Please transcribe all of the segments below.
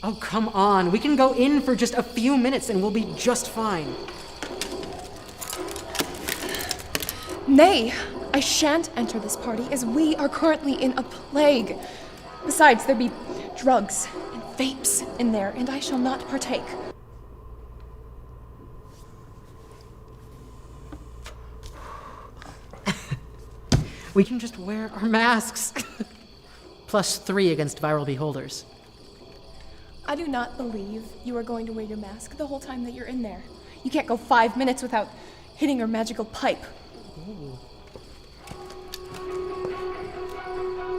Oh, come on. We can go in for just a few minutes and we'll be just fine. Nay, I shan't enter this party as we are currently in a plague. Besides, there be drugs and vapes in there, and I shall not partake. We can just wear our masks. +3 against viral beholders. I do not believe you are going to wear your mask the whole time that you're in there. You can't go 5 minutes without hitting your magical pipe. Ooh.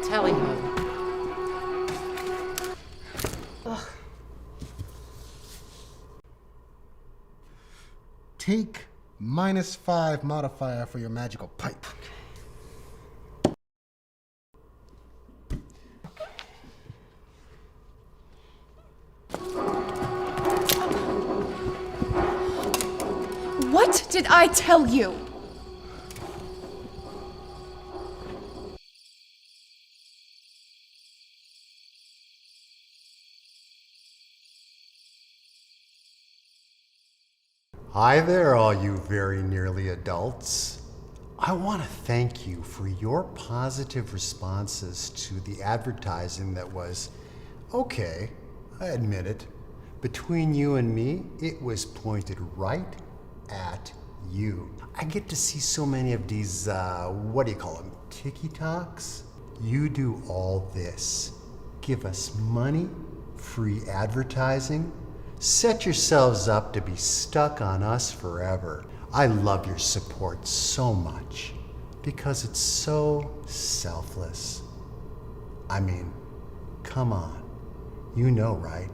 Tally ho. Ugh. Take -5 modifier for your magical pipe. What did I tell you? Hi there, all you very nearly adults. I want to thank you for your positive responses to the advertising that was, okay, I admit it. Between you and me, it was pointed right at you. I get to see so many of these, what do you call them, TikToks? You do all this. Give us money, free advertising, set yourselves up to be stuck on us forever. I love your support so much because it's so selfless. I mean, come on. You know, right?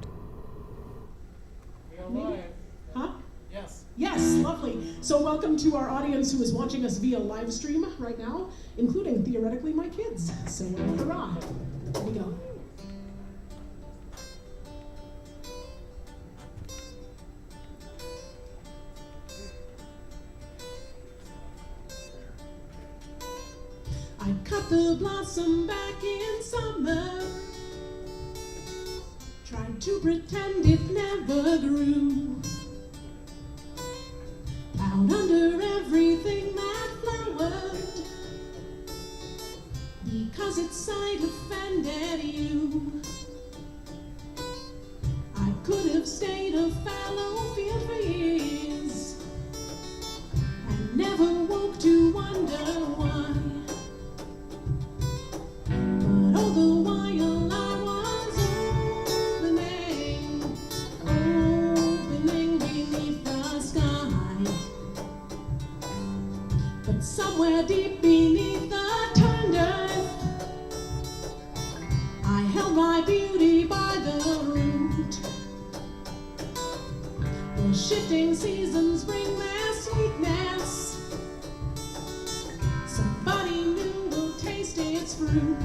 Huh? Yes. Yes, lovely. So welcome to our audience who is watching us via live stream right now, including, theoretically, my kids. So hurrah. Here we go. I cut the blossom back in summer, tried to pretend it never grew, plowed under everything that flowered, because its sight offended you. I could have stayed a fallow field for years, and never woke to wonder why. All the while I was opening beneath the sky. But somewhere deep beneath the turned earth, I held my beauty by the root. The shifting seasons bring their sweetness. Somebody new will taste its fruit.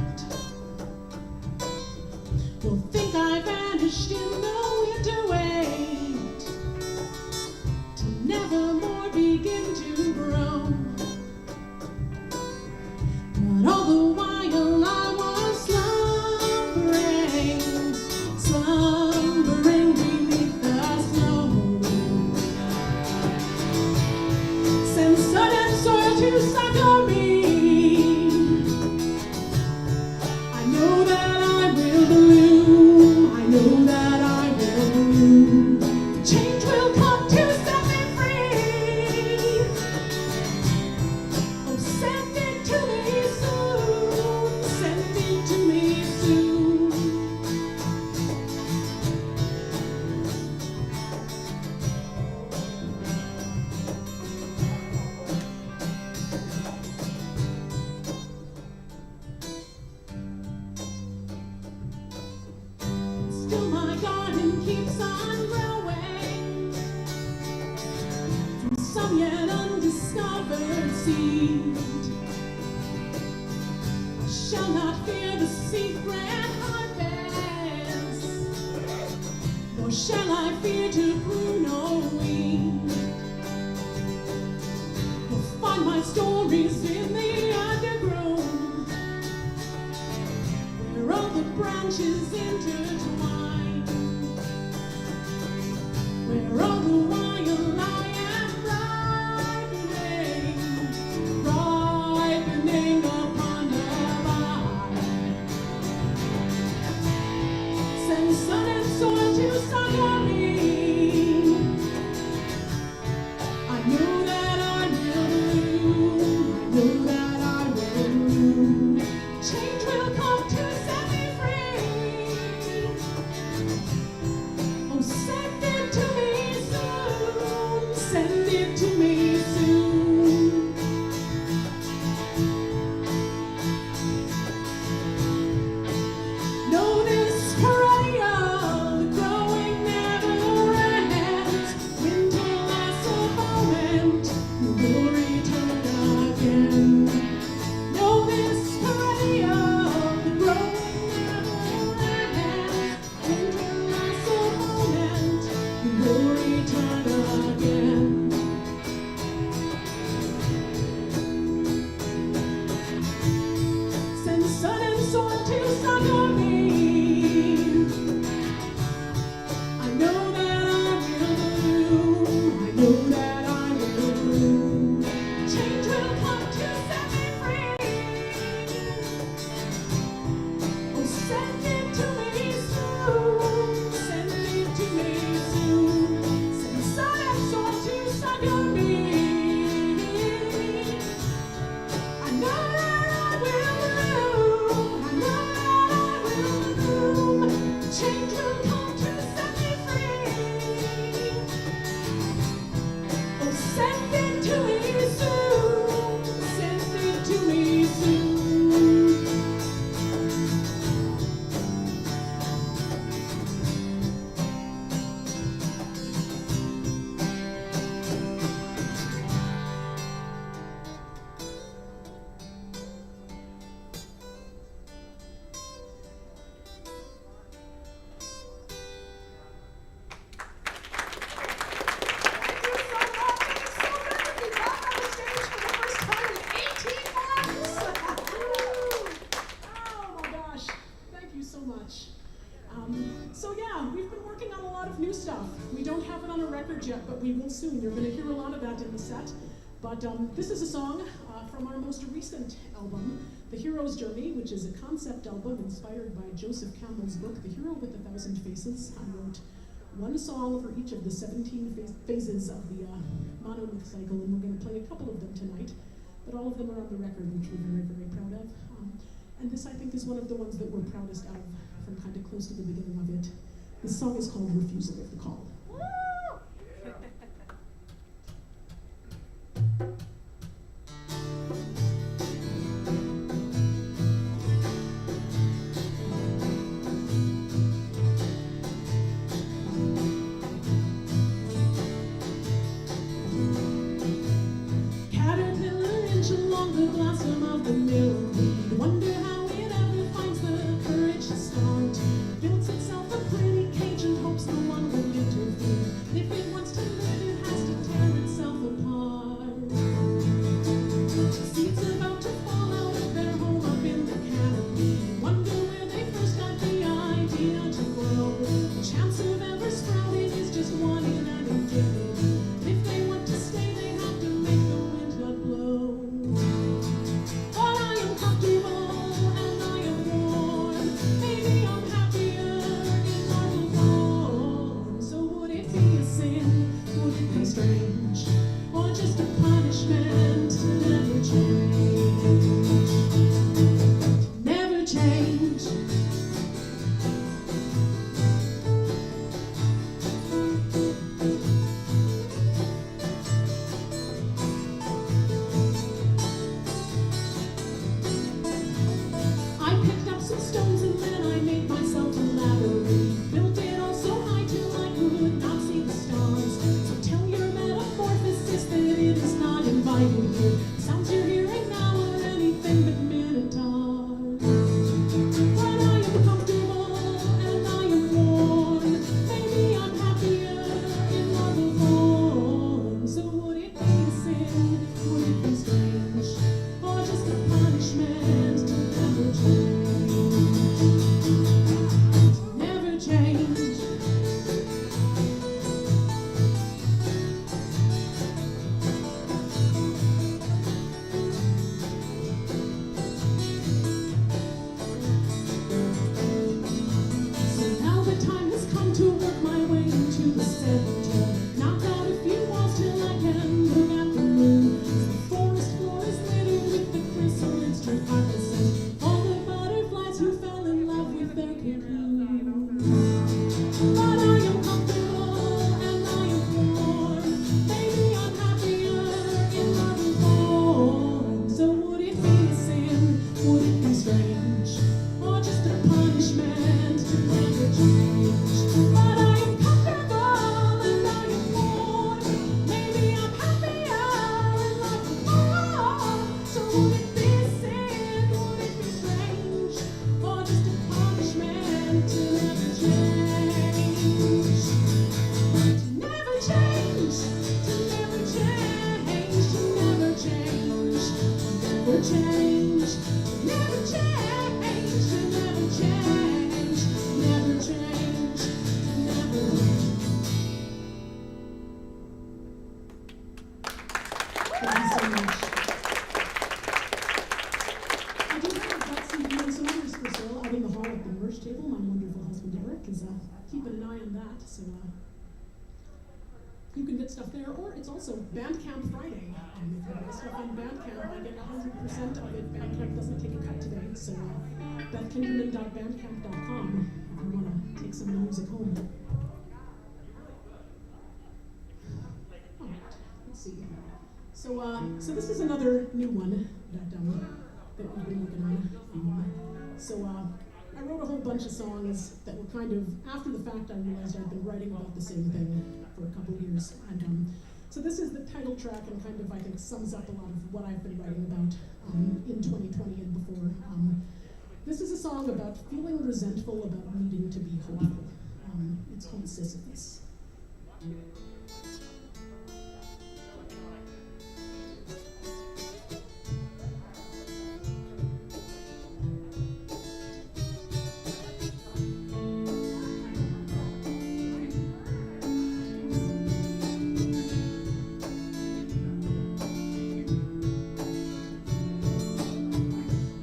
Will think I vanished in the winter wait, to never more begin to grow. But all the while I was slumbering beneath the snow. Send sun and soil to succor me. I know that I will bloom. I know that I will bloom. Change will come to set me free. Oh, send it to me soon. Send it to me soon. Still my garden keeps on growing from some yet undiscovered seed. I shall not fear the secret harvest, nor shall I fear to prune no weed. You'll find my stories in the undergrowth, where all the branches intertwine. Yet, but we will soon. You're going to hear a lot of that in the set. But this is a song from our most recent album, The Hero's Journey, which is a concept album inspired by Joseph Campbell's book, The Hero with 1,000 Faces. I wrote one song for each of the 17 phases of the monomyth cycle, and we're going to play a couple of them tonight. But all of them are on the record, which we're very, very proud of. And this, I think, is one of the ones that we're proudest of from kind of close to the beginning of it. This song is called Refusal of the Call. never change, never change, never change. so much. I do have that CD and some others for sale out in the hall at the merch table. My wonderful husband Eric is keeping an eye on that, so you can get stuff there, or it's also Bandcamp Friday. If you buy stuff on Bandcamp, I get 100% of it. Bandcamp doesn't take a cut today, so BethKinderman.bandcamp.com if you want to take some of the music home. All right, let's see. So this is another new one that we've been working on. I wrote a whole bunch of songs that were kind of, after the fact I realized I'd been writing about the same thing for a couple of years. And so this is the title track and kind of, I think, sums up a lot of what I've been writing about in 2020 and before. This is a song about feeling resentful about needing to be hopeful. It's called Sisyphus.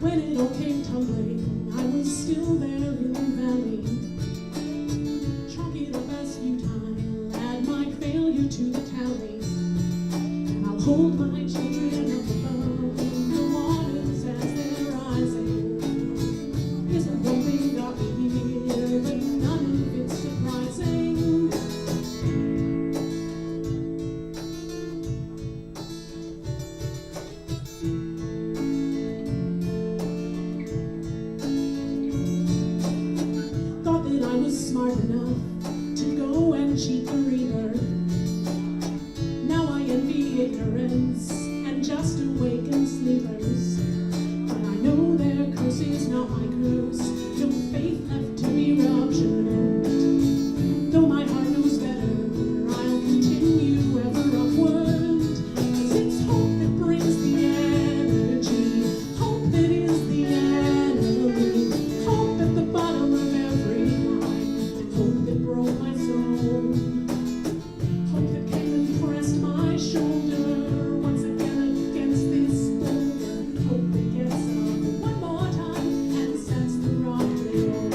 When it all came tumbling, I was still there in the valley. Chalk it up as futile, add my failure to the tally. And I'll hold my children up above the waters as they're rising. Isn't one thing got me here, but none of it's surprising. Smart enough to go and cheat the reader. Now I envy ignorance and just awaken sleepers. But I know their curse is not my curse. No faith left to be ruptured. Though my heart knows better, I'll continue ever upward. 'Cause it's hope that brings the energy. Hope that is the enemy. Hope at the bottom of every hope that broke my soul. Hope that came and pressed my shoulder once again against this boulder. Hope that gets up one more time and sets the rock to roll.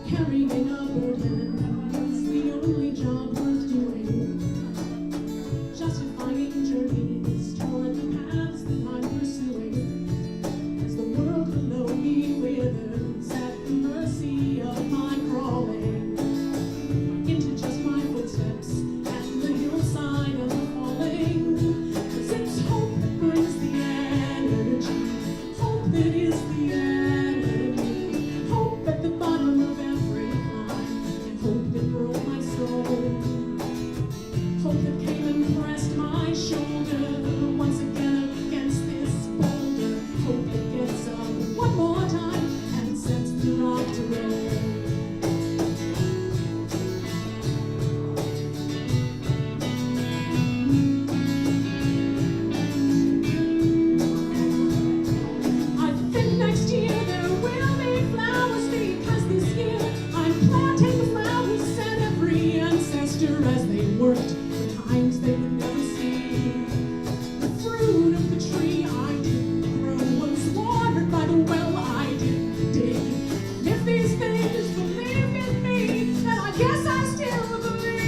Carrying a burden is the only job worth doing. Justifying journeys toward the paths that I'm pursuing. As the world below me withers at the mercy of my crawling into just my footsteps and the hillside of the falling. 'Cause it's hope that brings the energy. Hope that is the enemy. Hope at the bottom of every climb. Hope that broke my soul. Hope that came and pressed my shoulder once again against this boulder. Hope that gets up one more time and sets the rock to roll. I think next year there will be flowers because this year I'm planting the flowers and every ancestor as they worked for times they would never see. The fruit of the tree I didn't grow was watered by the well I didn't dig. And if these things believe in me, then I guess I still believe.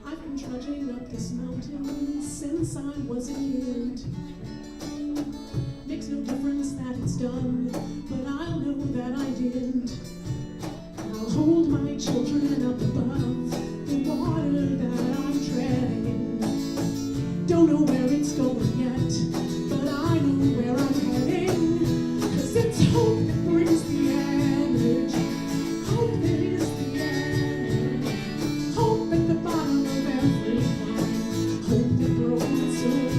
I've been trudging up this mountain since I was a kid. Makes no difference that it's done, but I'll know that I did. And I'll hold my children up above the water that I'm treading. Don't know where it's going yet, but I know where I'm heading. 'Cause it's hope that brings the energy. Hope that is the enemy. Hope at the bottom of every climb. Hope that broke my soul.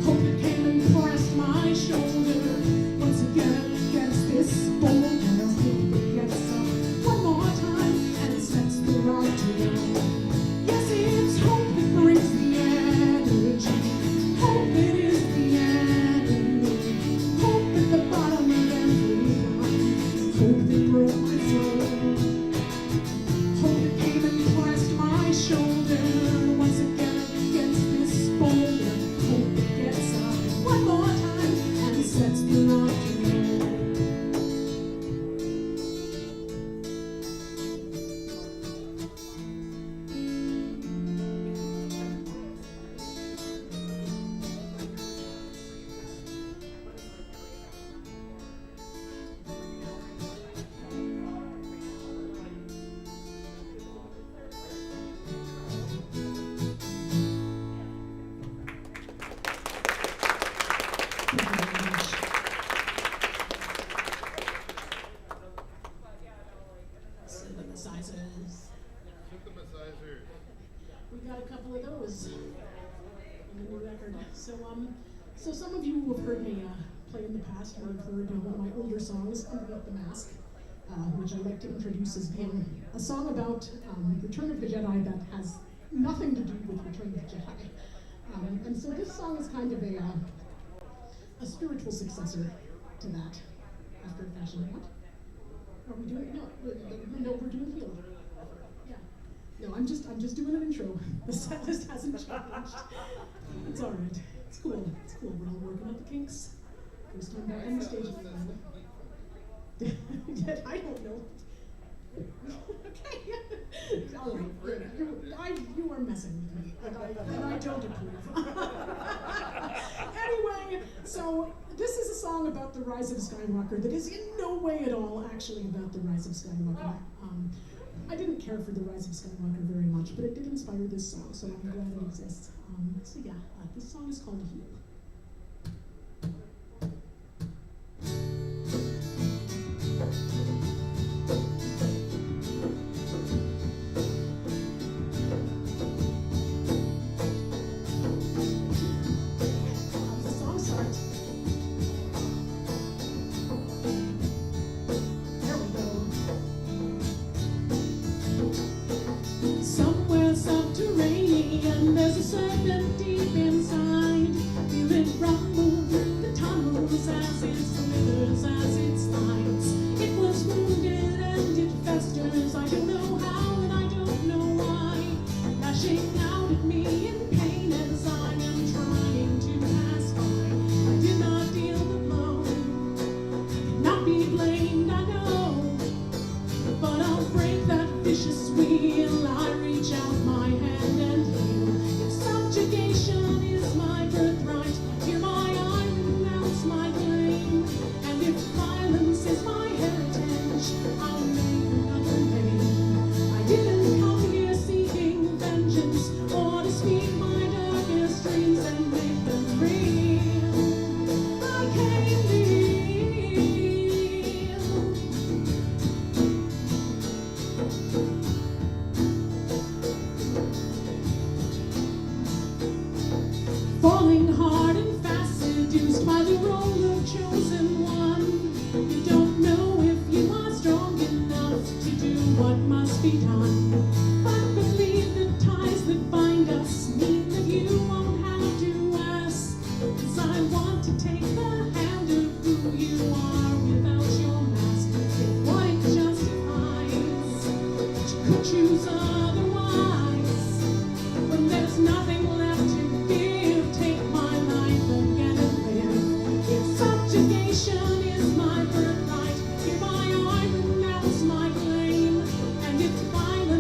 Hope that came and pressed my shoulder once again. bold and I hope it gets up one more time and sets the rock to roll. Yes, it's hope that brings the energy. Hope it is the enemy. Hope at the bottom of every line. Hope that broke my soul. Hope it came and pressed my shoulder once again against this boulder. Hope it gets up one more time and sets the rock to roll. Synthesizers. We got a couple of those on the new record. So some of you who have heard me play in the past or have heard one of my older songs, Underneath the Mask, which I like to introduce as being a song about Return of the Jedi that has nothing to do with Return of the Jedi. And so this song is kind of a spiritual successor to that, after a fashion. What? Are we doing? No, we're doing Heal. Yeah. No, I'm just doing an intro. The set list hasn't changed. It's all right. It's cool. It's cool. We're all working out the kinks. First time back on the stage. I don't know. Okay. All right. You are messing with me, and I don't approve. Anyway, so this is a song about the rise of Skywalker that is in no way at all actually about the rise of Skywalker. I didn't care for the rise of Skywalker very much, but it did inspire this song, so I'm glad it exists. So yeah, this song is called Heal. Somewhere subterranean, there's a serpent deep inside. Feel it rumble through the tunnels as it slithers, as it slides. It was wounded and it festers. I don't know how and I don't know why. Lashing out at me in pain as I am trying to pass by. I did not deal the blow, cannot be blamed, I know. But I'll break that vicious wheel. I reach out my hand and heal. If subjugation is my birthright, hear my I renounce my claim. And if violence is my heritage, I'll make another name. I didn't come here seeking vengeance or to speak my darkest dreams and make them real. I came to heal. Falling hard and fast, seduced by the role of chosen one. You don't know if you are strong enough to do what must be done. But believe the ties that bind us mean that you won't have to ask. 'Cause I want to take the hand of who you are without your mask. If what it justifies, but you could choose otherwise. When there's nothing left to give, take my life again and live. If subjugation is my birthright, hereby I renounce my claim. And if violence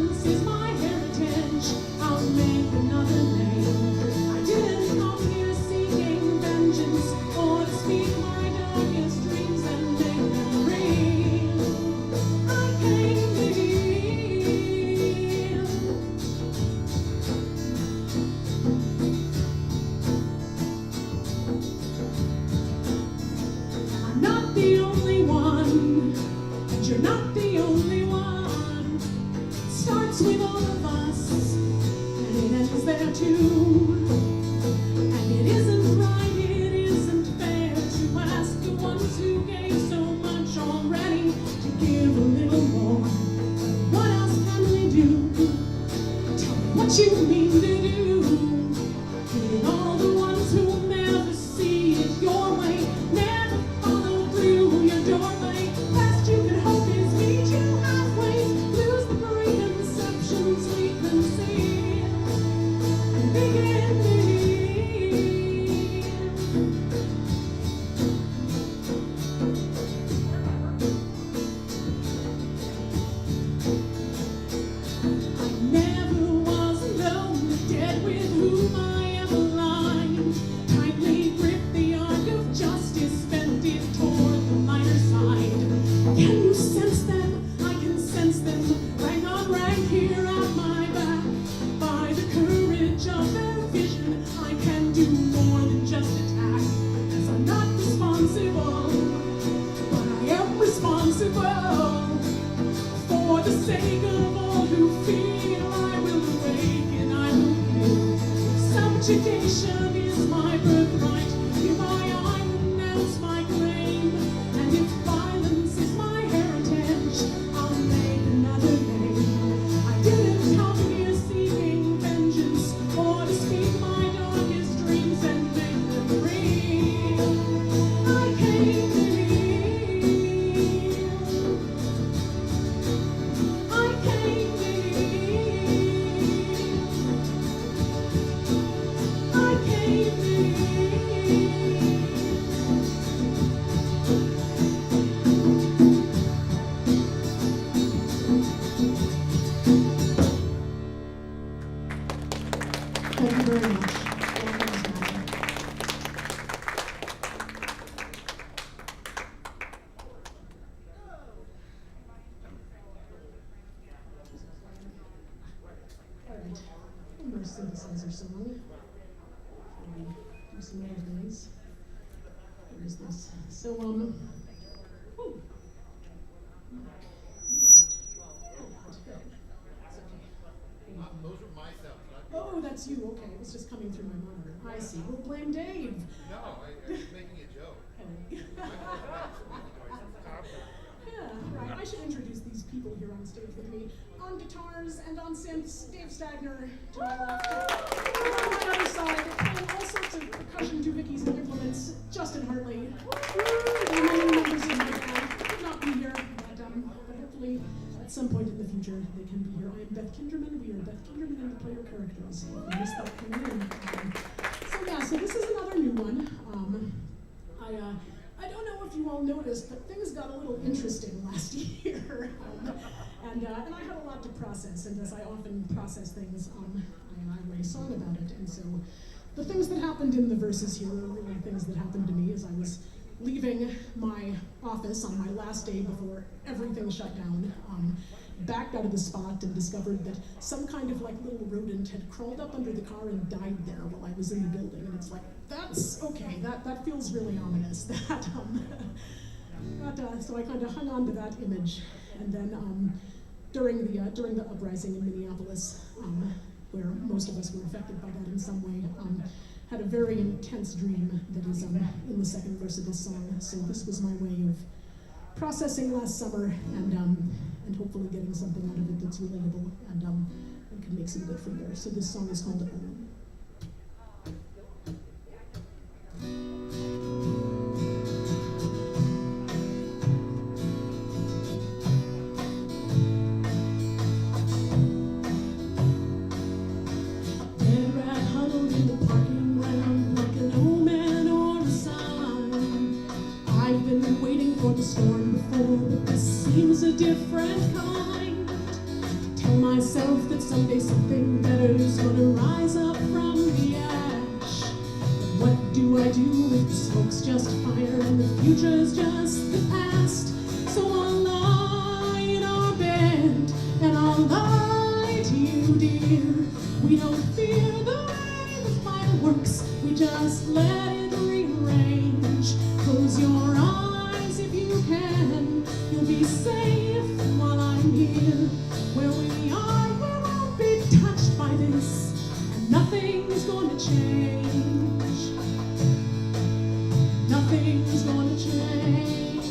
For the sake of all who feel, I will awaken, I will heal. If subjugation is my birthright, hereby I renounce my claim. And if violence is my heritage, I'll make another name. I didn't come here seeking vengeance, or to speak my darkest dreams and make them real. I came to heal. I came to heal. I came to heal. Thank you very much. All right, one more synthesizer song. We do some other things. Where is this? So, whew. Those are my sounds, not yours. Oh, that's you. Okay, it was just coming through my monitor. I see. We'll blame Dave. No, I was making a joke. Yeah, right. I should introduce these people here on stage with me. On guitars and on synths, Dave Stagner to my left. On my other side, playing all sorts of percussion doohickeys and implements, Justin Hartley. The remaining members of my band could not be here, but hopefully at some point in the future they can be here. I am Beth Kinderman. We are Beth Kinderman and the Player Characters. If you missed that coming in. So this is another new one. I don't know if you all noticed, but things got a little interesting last year. And I had a lot to process, and as I often process things, I write a song about it. And so the things that happened in the verses here are really things that happened to me as I was leaving my office on my last day before everything shut down. Backed out of the spot and discovered that some kind of like little rodent had crawled up under the car and died there while I was in the building. And it's like, that's okay, that feels really ominous. So I kind of hung on to that image. And then during the uprising in Minneapolis, where most of us were affected by that in some way, had a very intense dream that is in the second verse of this song. So this was my way of processing last summer and hopefully getting something out of it that's relatable and can make some good from there. So this song is called Own. Dead rat huddled in the parking ground like an old man or a sign. I've been waiting for the storm before, but this seems a different kind. Tell myself that someday something better's gonna rise up from the ash. But what do I do if the smoke's just fire and the future's just the past? So I'll lie in our bed and I'll lie to you, dear. We don't fear the way the fire works, we just let it rearrange. Close your eyes if you can, you'll be safe while I'm here. Where we are, we won't be touched by this, and nothing's gonna change. Nothing's gonna change.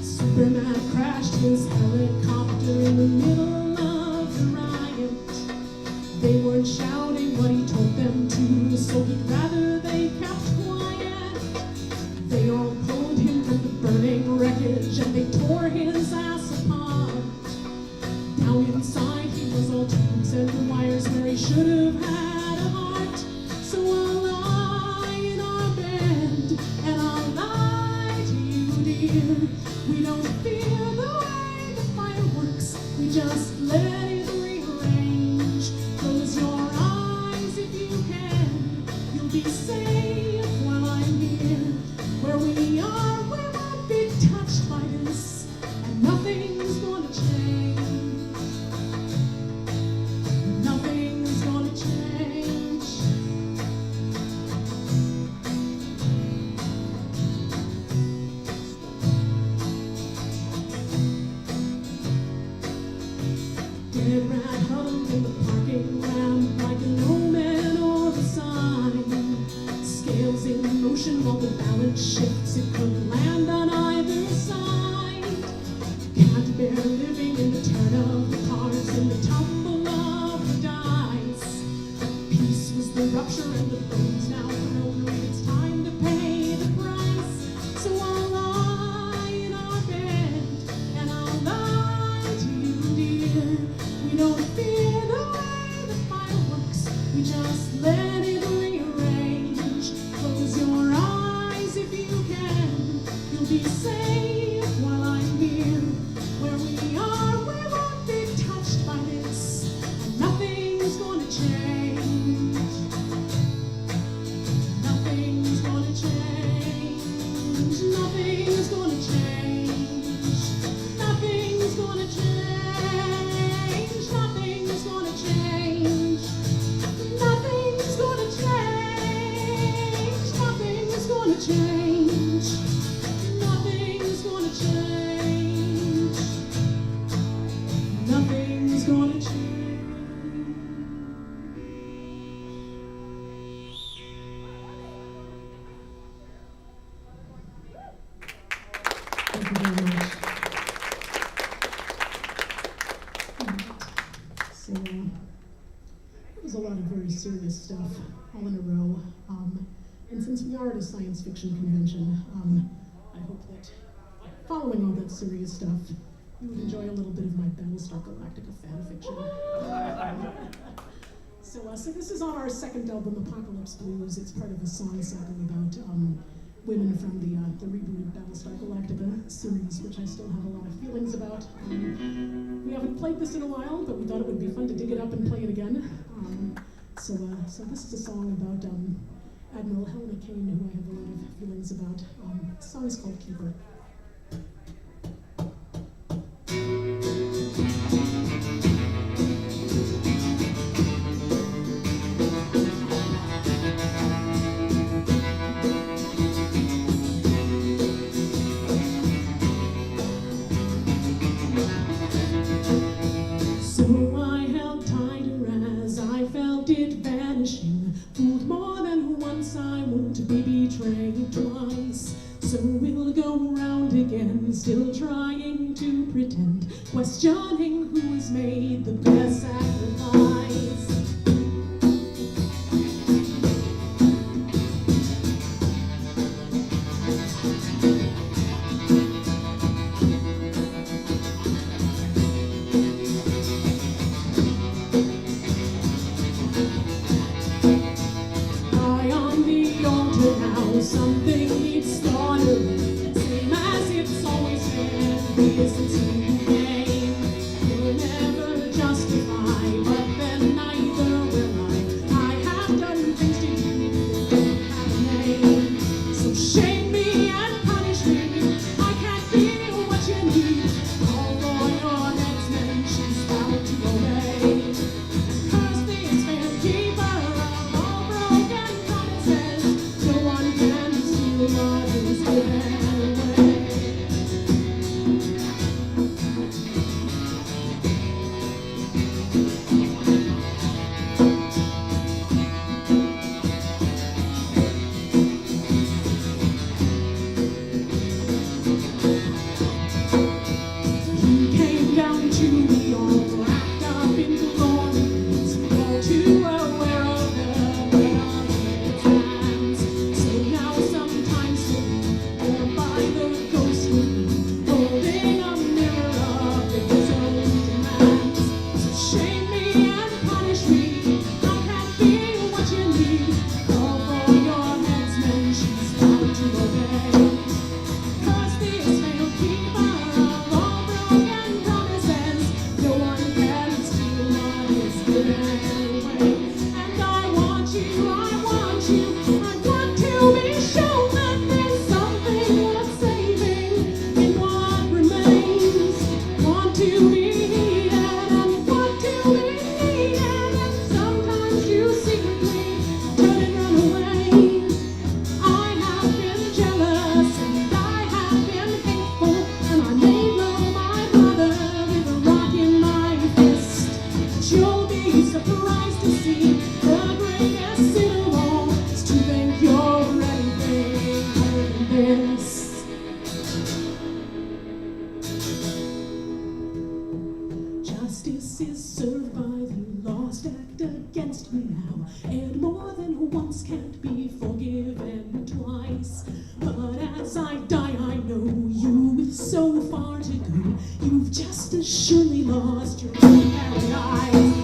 Superman crashed his helicopter in the middle of the riot. They weren't shouting what he told them to, so he'd rather they kept quiet. They all pulled him from the burning wreckage and they tore his ass apart. Down inside he was all tubes and wires where he should have had a heart. So I'll lie in our bed and I'll lie to you, dear. We don't fear the way the fire works, we just let it rearrange. Close your eyes if you can, you'll be safe while I'm here. Where we are, we won't be touched by this, and nothing's gonna change. Nothing's gonna change. lot of very serious stuff all in a row. And since we are at a science fiction convention, I hope that following all that serious stuff, you would enjoy a little bit of my Battlestar Galactica fan fiction. So this is on our second album, Apocalypse Blues. It's part of a song cycle about women from the rebooted Battlestar Galactica series, which I still have a lot of feelings about. We haven't played this in a while, but we thought it would be fun to dig it up and play it again. So this is a song about Admiral Helena Kane, who I have a lot of feelings about. The song is called Keeper. Still trying to pretend, questioning who has made the best sacrifice. Eye on the altar now, something needs slaughtering. Listen to the game. You'll never justify, but then neither will I have done things to you that don't have a name. So shame me and punish me. I can't be what you need. Call for your next man, she's bound to obey. Curse this fair keeper of all broken promises. No one can steal what is given away. Justice is served by the lost act against me now, and more than once can't be forgiven twice. But as I die, I know you with so far to go. You've just as surely lost your own paradise.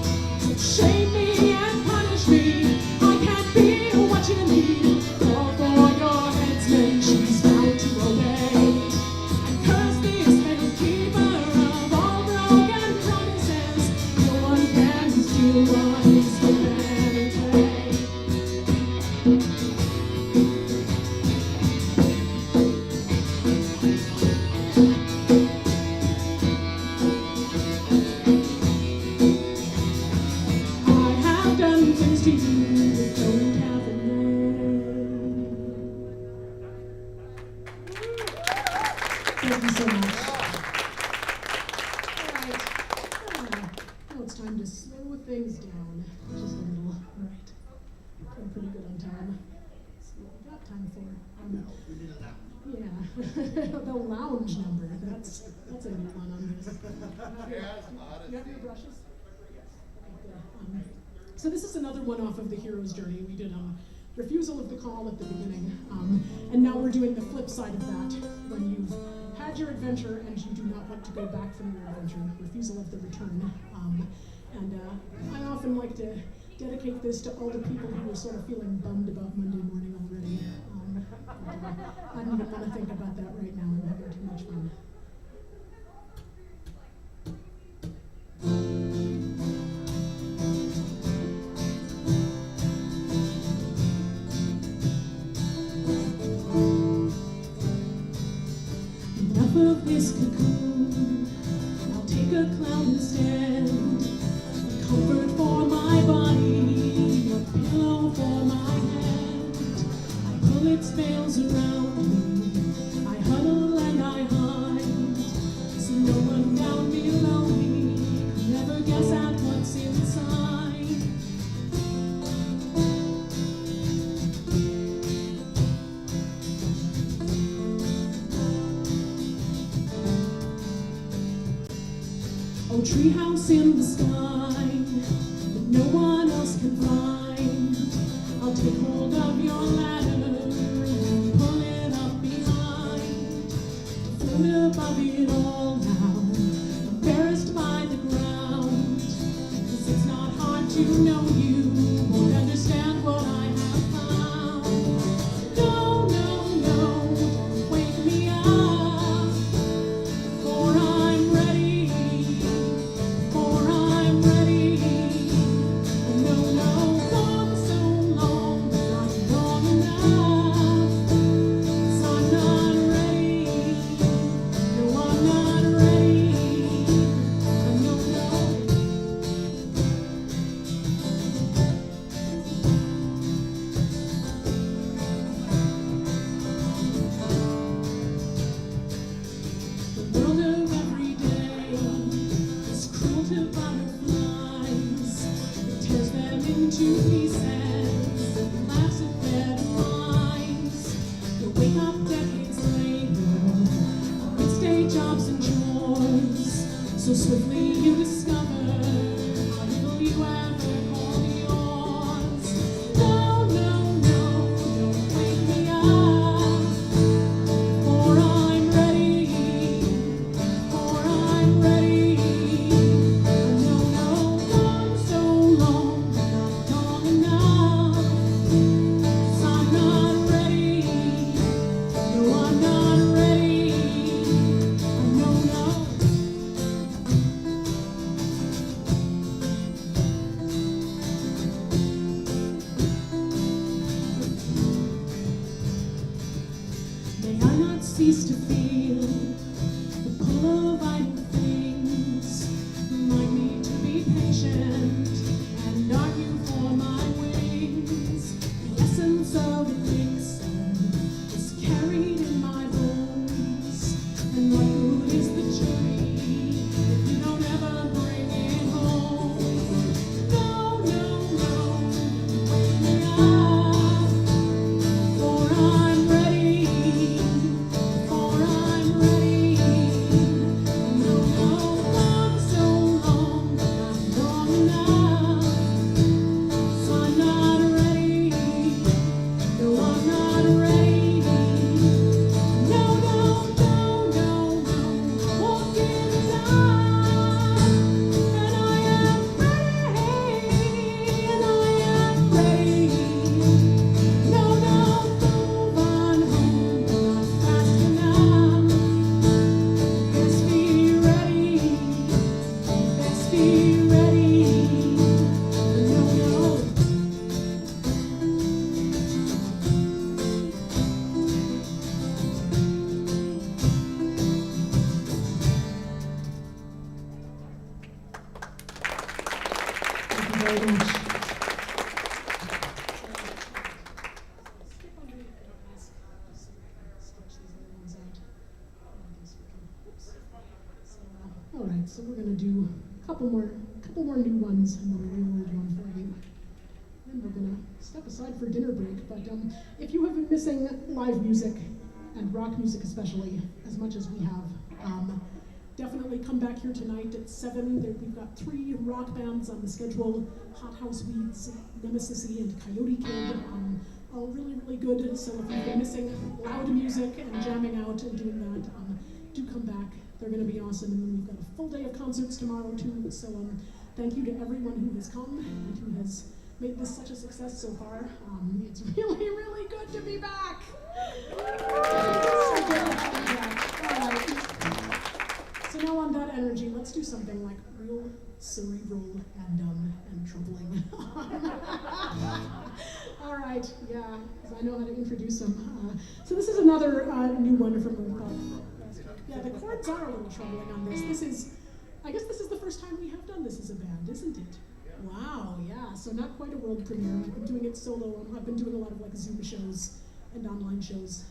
So shame me and punish me. I can't be what you need. Call for your headsman, she's bound to obey. And curse this fatal keeper of all broken promises. No one can steal what is given away. I have done things to you that don't have a name. Thank you so much. All right. Now it's time to slow things down just a little. All right. I'm pretty good on time. That's what we got time for. Yeah. The lounge number. That's a new one on this. You have your brushes? Okay, good. So this is another one off of the hero's journey. We did refusal of the call at the beginning, and now we're doing the flip side of that. When you've had your adventure and you do not want to go back from your adventure, refusal of the return. And I often like to dedicate this to all the people who are sort of feeling bummed about Monday morning already. I don't even want to think about that right now. I'm having too much fun. Enough of this cocoon. I'll take a cloud instead. A comfort for my body, a pillow for my head. I pull its veils around me. I huddle and I hide, so no one down below me could never guess at what's inside. Oh, treehouse in the sky that no one else can find. I'll take hold of your ladder and pull it up behind. Float above it all now, embarrassed by the ground. 'Cause it's not hard to know you won't understand what I have found. No, no, no, don't wake me up, for I'm ready. For I'm ready. No, no, gone so long, but not long enough. 'Cause I'm not ready. No, I'm not ready. No, no. The world of every day is cruel to butterflies. It tears them into pieces and laughs at their demise. You wake up decades later amidst day jobs and chores. So swiftly you discover how little you ever called yours. No, no, no, don't wake me up, for I'm ready. For I'm ready. No, no, gone so long, not long enough. 'Cause I'm not ready. No, I'm not ready. No, no. May I not cease to feel the pull of vital things. Remind me to be patient and argue for my wings. The essence of elixir is carried in my bones. And what good is the journey if you don't ever bring it home? No, no, no, wake me up, for I'm ready. For I'm ready. No, no, gone so long, not long enough. 'Cause I'm not ready. No, I'm not ready. No, no, no, no, no, won't give it up. And I am ready. And I am ready. No, no, move on home, not fast enough. Best be ready. Best be ready. No, no. Thank you very much. All right, so we're going to do a couple more new ones and then a real old one for you. Then we're going to step aside for dinner break. But if you have been missing live music and rock music especially as much as we have, definitely come back here tonight at 7. We've got 3 rock bands on the schedule, Hot House Weeds, Nemesis, and Coyote Kid. All really, really good. So if you've been missing loud music and jamming out and doing that, do come back. They're going to be awesome. And then we've got a full day of concerts tomorrow too. So thank you to everyone who has come and who has made this such a success so far. It's really, really good to be back. So good to be back. All right. So now on that energy, let's do something like real cerebral and troubling. All right, yeah, because I know how to introduce them. So this is another new one from last week. Yeah, the chords are a little troubling on this. I guess this is the first time we have done this as a band, isn't it? Wow, yeah, so not quite a world premiere. I've been doing it solo. I've been doing a lot of like Zoom shows and online shows.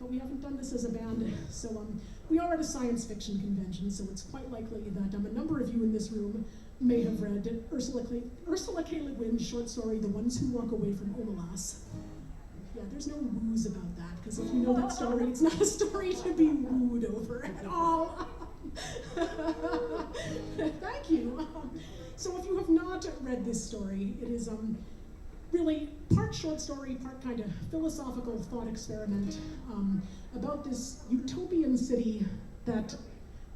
But we haven't done this as a band. So we are at a science fiction convention, so it's quite likely that a number of you in this room may have read Ursula K. Le Guin's short story, The Ones Who Walk Away from Omelas. Yeah, there's no woos about that, because if you know that story, it's not a story to be wooed over at all. Thank you. So if you have not read this story, it is really part short story, part kind of philosophical thought experiment about this utopian city that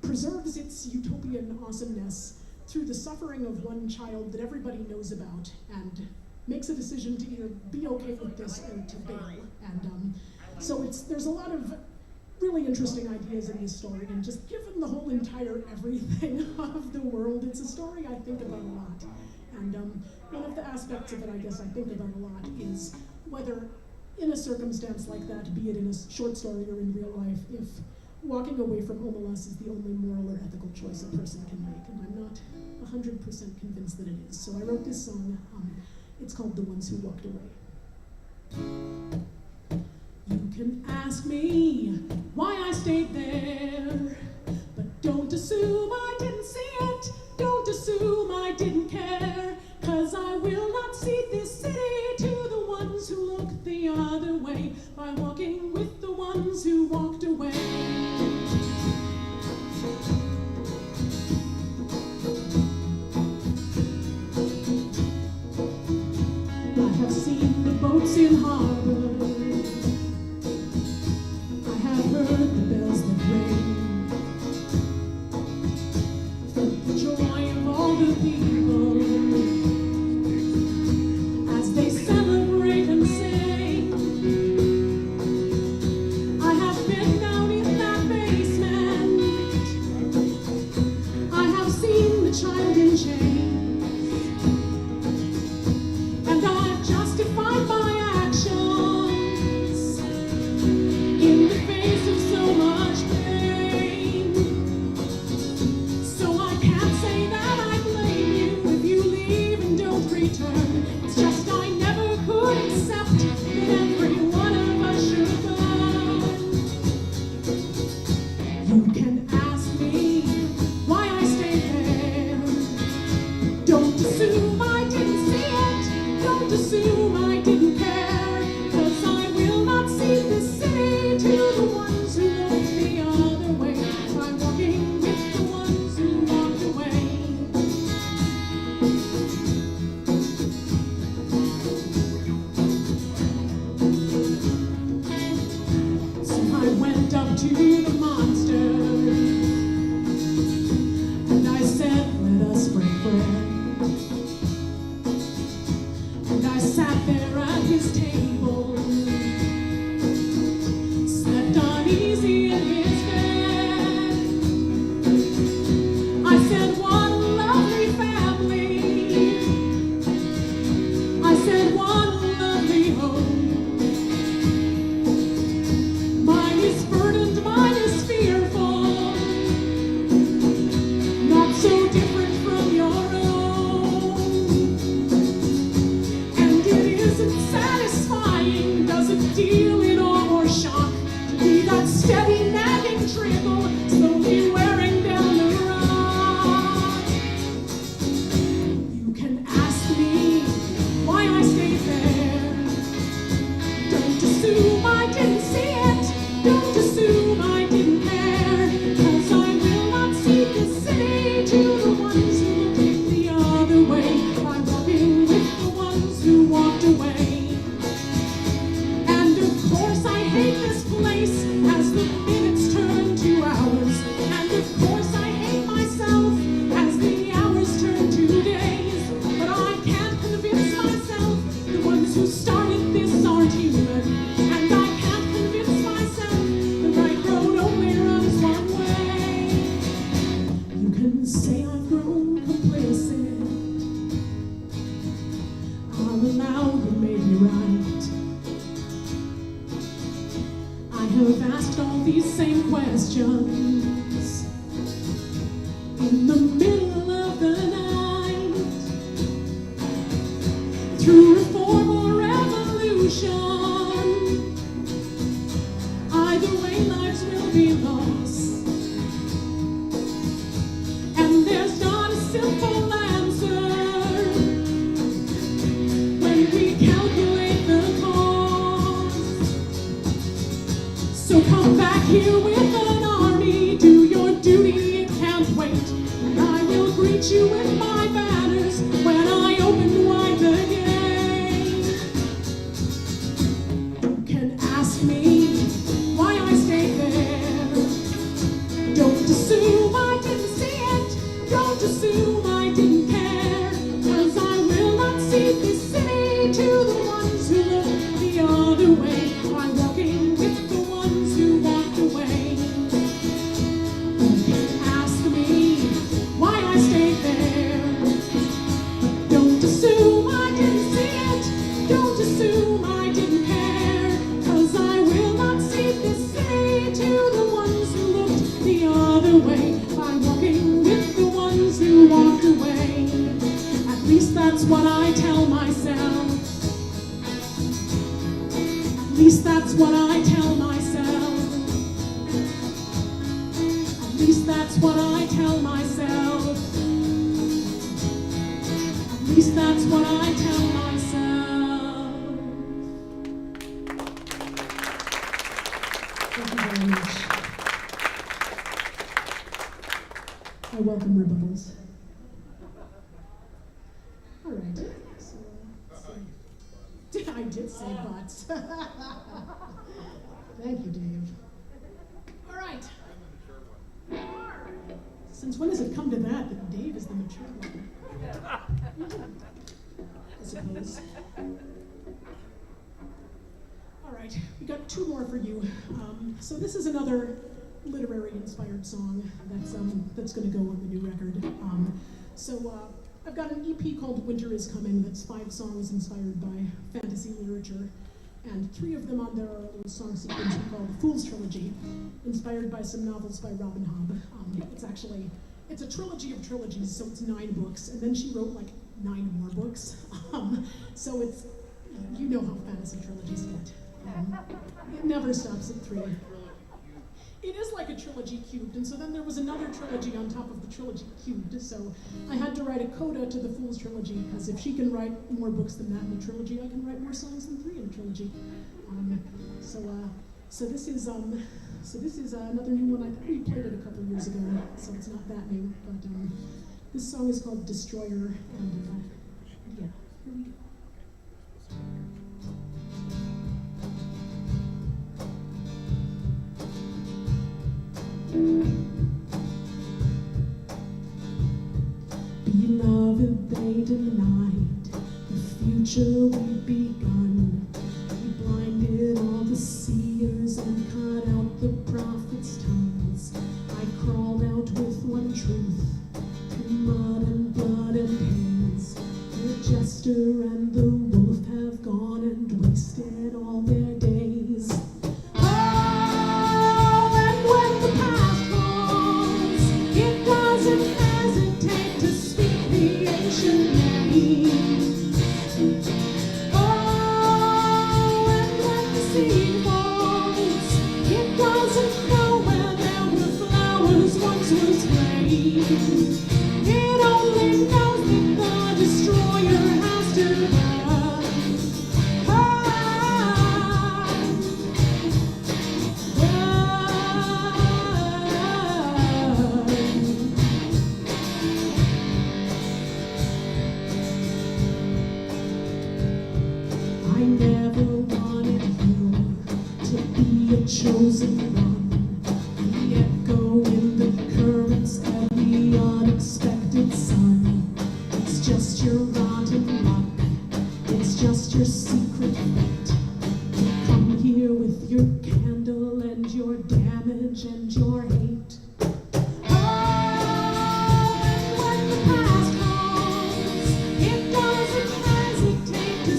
preserves its utopian awesomeness through the suffering of one child that everybody knows about and makes a decision to either be okay with this or to bail. And so there's a lot of really interesting ideas in this story, and just given the whole entire everything of the world, it's a story I think about a lot. And one of the aspects of it I guess I think about a lot is whether in a circumstance like that, be it in a short story or in real life, if walking away from Omelas is the only moral or ethical choice a person can make, and I'm not 100% convinced that it is. So I wrote this song, it's called The Ones Who Walked Away. You can ask me why I stayed there, but don't assume I didn't see it, don't assume I didn't care, 'cause I will not cede this city to the ones who look the other way, by walking with the ones who walked away. I have seen the boats in harbor, I have heard the bells that ring, felt the joy of all the people as they celebrate and sing. I have been down in that basement, I have seen the child in chains, and I've justified my actions in the face of so much pain. So I can't say that I blame you if you leave and don't return. It's just I never could accept that every one of us should burn. You can ask me why I stayed there. Don't assume I didn't see it, don't assume I didn't care, 'cause I will not cede this city to the ones who look the other way, by walking with the ones who walked away. So I went up to the monster, and I said, let us break bread. And I sat there at his table, slept uneasy in his bed. I said, what a lovely family. I said, what a lovely home. Mine is burdened, mine is fearful, not so different from your own. And it isn't satisfying, doesn't deal in awe or shock, to be that steady nagging trickle slowly wearing down the rock. You can ask me why I stayed there. Don't assume I didn't see it, don't assume I didn't care, 'cause I will not I'll allow you made me right. I have asked all these same questions in the middle of the night. Through reform or revolution, either way lives will be lost. And there's not a simple answer when we calculate the cost. So come back here with an army, do your duty, it can't wait. And I will greet you with my banners when I open wide the gate. You can ask me why I stayed there. Don't assume I didn't see it. Don't assume I didn't care. 'Cause I will not cede this city to the ones who look the other way. I'm walking with the ones who walked away. You can ask me why I stayed there. Don't assume I didn't see it. Don't assume I didn't care. 'Cause I will not cede this city to the ones who looked the other way. I'm walking with the ones who walked away. At least that's what I tell myself. At least that's what I tell myself. At least that's what I tell myself. At least that's what I tell myself. Thank you very much. I welcome rebuttals. All right. So, I did say butts. Thank you, Dave. All right. Since when has it come to that Dave is the mature one? I suppose. All right, we got two more for you. So this is another literary-inspired song that's going to go on the new record. I've got an EP called Winter is Coming that's 5 songs inspired by fantasy literature, and 3 of them on there are a little song sequence we call the Fool's Trilogy, inspired by some novels by Robin Hobb. It's a trilogy of trilogies, so it's 9 books, and then she wrote like 9 more books. So it's, you know how fantasy trilogies get. It never stops at 3. It is like a trilogy cubed, and so then there was another trilogy on top of the trilogy cubed, so I had to write a coda to the Fool's Trilogy, because if she can write more books than that in a trilogy, I can write more songs than 3 in a trilogy. So this is another new one. I think we played it a couple years ago, so it's not that new, but this song is called Destroyer, and yeah, here we go. Beloved, they denied the future we'd begun. We blinded all the seers and cut out the prophets' tongues. I crawled out with one truth, through mud and blood and hands. The jester and the wolf have gone and wasted all their days. It only knows that the destroyer has to I never wanted you to be a chosen one. The echo in the currents, every unexpected sun. It's just your rotten luck. It's just your secret fate. You come here with your candle and your damage and your hate. Oh, and when the past comes, it doesn't hesitate to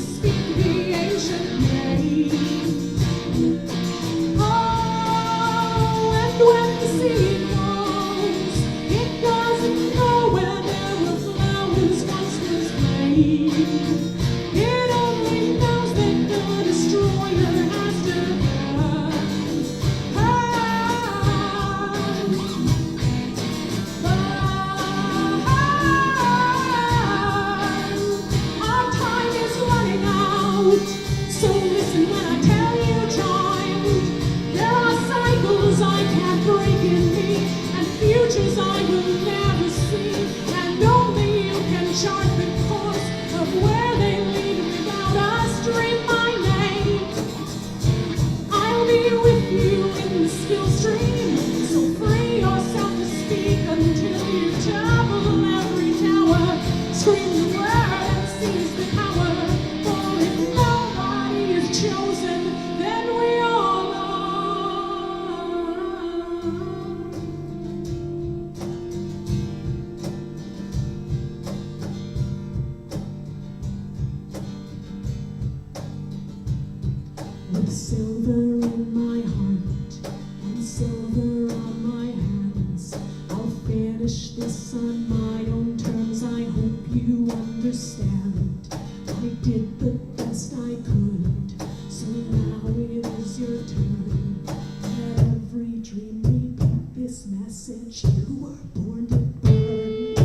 With silver in my heart and silver on my hands, I'll finish this on my own terms. I hope you understand. I did the best I could, so now it is your turn. Let every dream repeat this message: you were born to burn.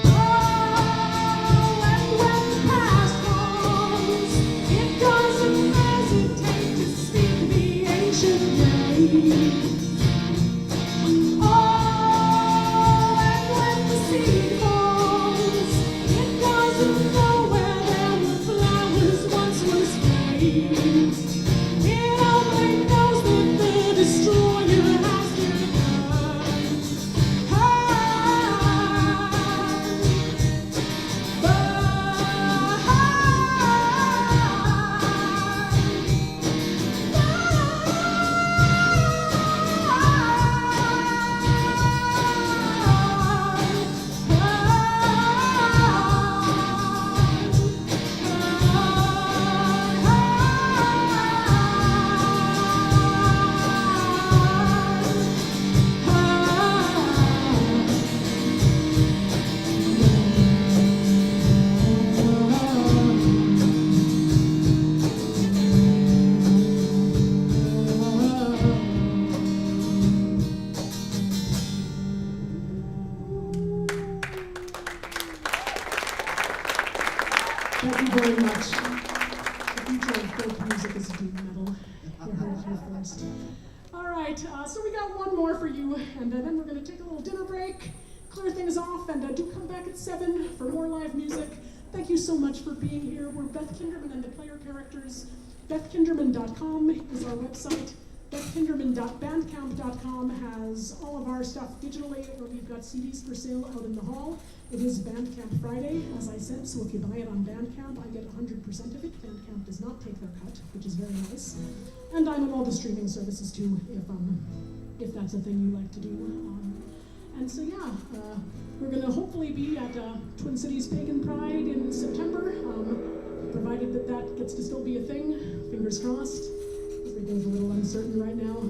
Oh, and when the past comes, it doesn't hesitate to speak the ancient name. Oh, and when the seed falls, it doesn't know where there were flowers once was flame. It only knows that the destroyer has returned. Thank you very much. The future of folk music is doom metal. You heard it here first. All right, so we got one more for you, and then we're going to take a little dinner break, clear things off, and do come back at 7 for more live music. Thank you so much for being here. We're Beth Kinderman and the Player Characters. BethKinderman.com is our website. BethKinderman.bandcamp.com has all of our stuff digitally. We've got CDs for sale out in the hall. It is Bandcamp Friday, as I said, so if you buy it on Bandcamp, I get 100% of it. Bandcamp does not take their cut, which is very nice. And I'm on all the streaming services too, if that's a thing you like to do. And so yeah, we're gonna hopefully be at Twin Cities Pagan Pride in September, provided that gets to still be a thing. Fingers crossed. Everything's a little uncertain right now,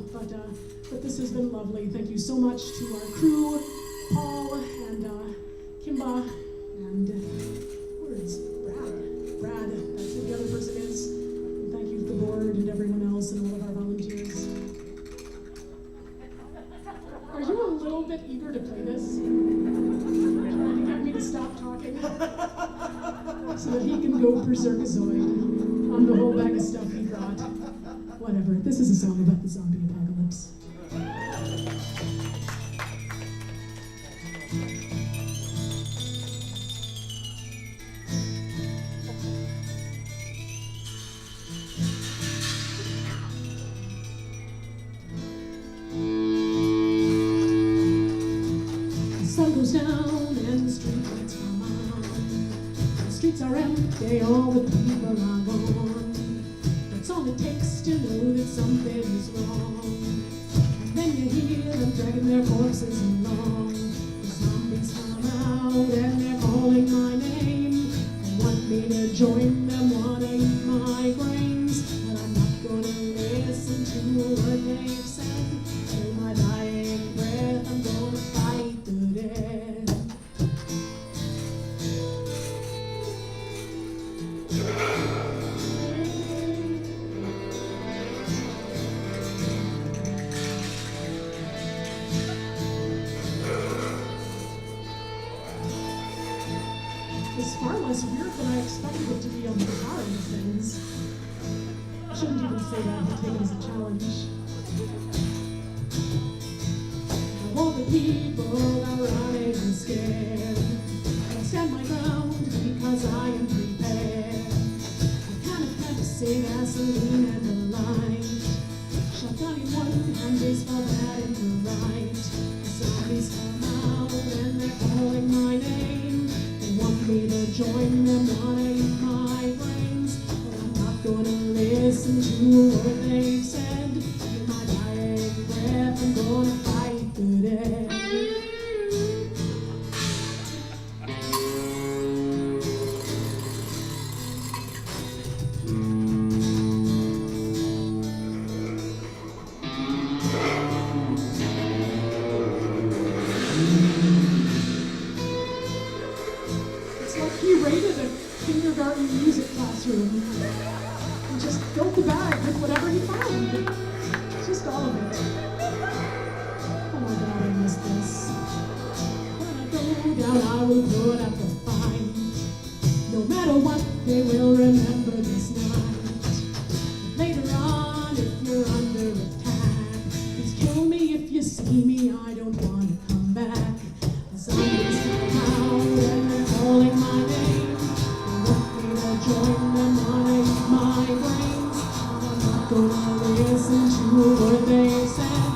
but this has been lovely. Thank you so much to our crew, Paul and Kimba, and where's Brad, that's who the other person is. And thank you to the board and everyone else and all of our volunteers. Are you a little bit eager to play this? Trying to get me to stop talking so that he can go berserkazoid on the whole bag of stuff he brought. Whatever, this is a song about the zombie apocalypse. The sun goes down and the street lights come on. The streets are empty, all the people are gone. That's all it takes to know that something is wrong. And then you hear them dragging their corpses along. The zombies come out and they're calling my name. They want me to join them, wanting my brains. But I'm not gonna listen to a word they've said. Till my dying breath, I'm gonna fight the dead. It's far less weird than I expected it to be on the guitar end of things. I shouldn't even say that, I'll take it as a challenge. Now all the people are running and scared. I'll stand my ground because I am prepared. I kind of Pepsi, gasoline, and the light. Shotgun in one hand, baseball bat in the right. The zombies come out and they're calling my name. They want me to join them, wanting my brains. But I'm not gonna listen to what they've said. In my dying breath, I'm gonna fight the dead. music classroom and just filled the bag with whatever he found. Just all of it. Oh my God, I miss this. When I go down, I will put up a fight. No matter what, they will remember this night. Later on, if you're under attack, please kill me if you see me. I don't want to come back. The zombies come out and they're calling my name. They want me to join them on my brains. I'm not gonna listen to a word they said.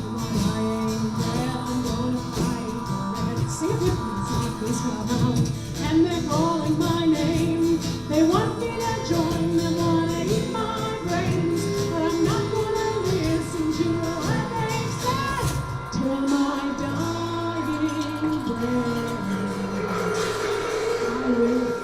I'm dying breath, I'm gonna fight for it. Sing it with me, zombies come out and they're calling my name. They want me to join them, wanna eat my brains, but I'm not gonna listen to what they said till my dying breath. I will